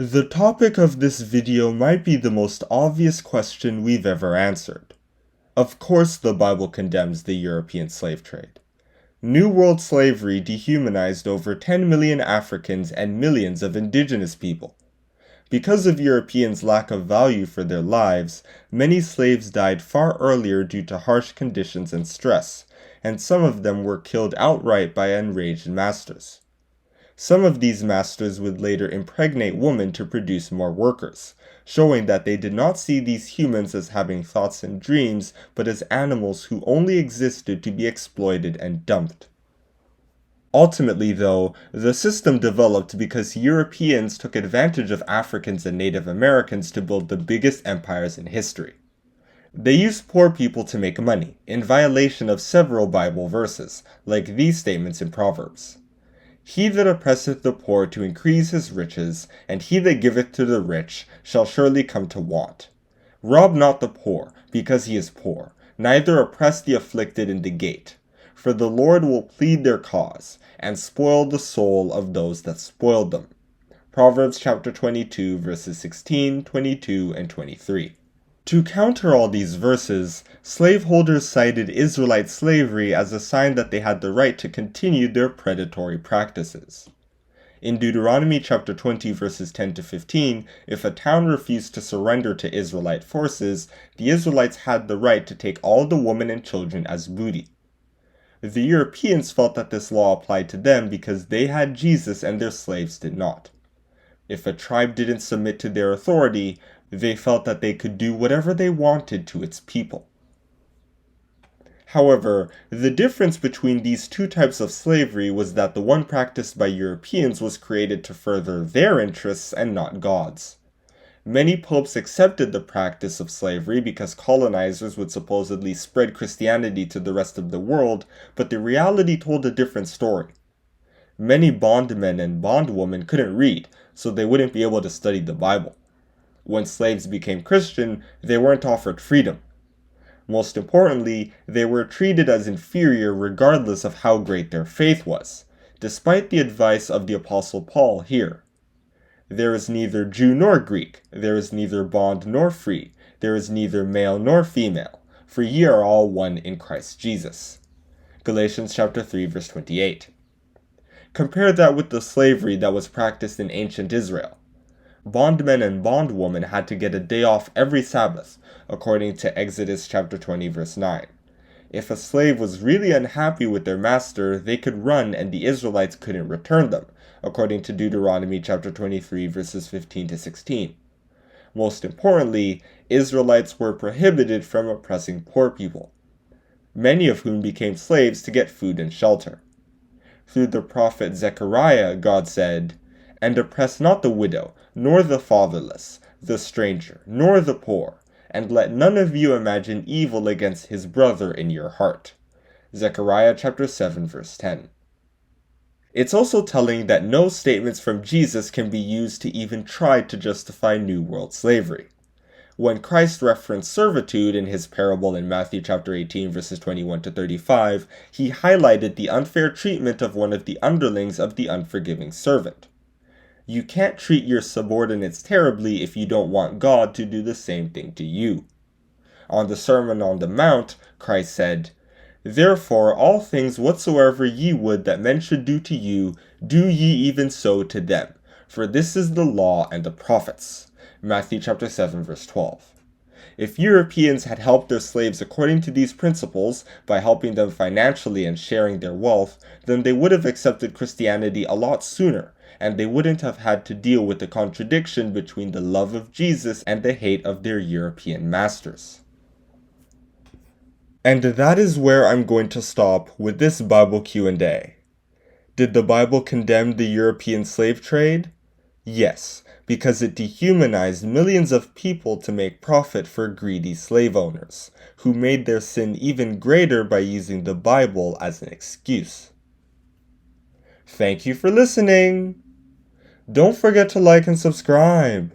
The topic of this video might be the most obvious question we've ever answered. Of course the Bible condemns the European slave trade. New World slavery dehumanized over 10 million Africans and millions of indigenous people. Because of Europeans' lack of value for their lives, many slaves died far earlier due to harsh conditions and stress, and some of them were killed outright by enraged masters. Some of these masters would later impregnate women to produce more workers, showing that they did not see these humans as having thoughts and dreams, but as animals who only existed to be exploited and dumped. Ultimately, though, the system developed because Europeans took advantage of Africans and Native Americans to build the biggest empires in history. They used poor people to make money, in violation of several Bible verses, like these statements in Proverbs. He that oppresseth the poor to increase his riches, and he that giveth to the rich, shall surely come to want. Rob not the poor, because he is poor, neither oppress the afflicted in the gate. For the Lord will plead their cause, and spoil the soul of those that spoiled them. Proverbs chapter 22, verses 16, 22, and 23. To counter all these verses, slaveholders cited Israelite slavery as a sign that they had the right to continue their predatory practices. In Deuteronomy chapter 20 verses 10 to 15, if a town refused to surrender to Israelite forces, the Israelites had the right to take all the women and children as booty. The Europeans felt that this law applied to them because they had Jesus and their slaves did not. If a tribe didn't submit to their authority, they felt that they could do whatever they wanted to its people. However, the difference between these two types of slavery was that the one practiced by Europeans was created to further their interests and not God's. Many popes accepted the practice of slavery because colonizers would supposedly spread Christianity to the rest of the world, but the reality told a different story. Many bondmen and bondwomen couldn't read, so they wouldn't be able to study the Bible. When slaves became Christian, they weren't offered freedom. Most importantly, they were treated as inferior regardless of how great their faith was, despite the advice of the Apostle Paul here. There is neither Jew nor Greek, there is neither bond nor free, there is neither male nor female, for ye are all one in Christ Jesus. Galatians chapter 3 verse 28. Compare that with the slavery that was practiced in ancient Israel. Bondmen and bondwomen had to get a day off every Sabbath, according to Exodus chapter 20 verse 9. If a slave was really unhappy with their master, they could run and the Israelites couldn't return them, according to Deuteronomy chapter 23 verses 15 to 16. Most importantly, Israelites were prohibited from oppressing poor people, many of whom became slaves to get food and shelter. Through the prophet Zechariah, God said, "And oppress not the widow, nor the fatherless, the stranger, nor the poor, and let none of you imagine evil against his brother in your heart." Zechariah chapter 7 verse 10. It's also telling that no statements from Jesus can be used to even try to justify New World slavery. When Christ referenced servitude in his parable in Matthew chapter 18 verses 21 to 35, he highlighted the unfair treatment of one of the underlings of the unforgiving servant. You can't treat your subordinates terribly if you don't want God to do the same thing to you. On the Sermon on the Mount, Christ said, "Therefore all things whatsoever ye would that men should do to you, do ye even so to them. For this is the law and the prophets." Matthew chapter 7 verse 12. If Europeans had helped their slaves according to these principles, by helping them financially and sharing their wealth, then they would have accepted Christianity a lot sooner, and they wouldn't have had to deal with the contradiction between the love of Jesus and the hate of their European masters. And that is where I'm going to stop with this Bible Q&A. Did the Bible condemn the European slave trade? Yes, because it dehumanized millions of people to make profit for greedy slave owners, who made their sin even greater by using the Bible as an excuse. Thank you for listening! Don't forget to like and subscribe.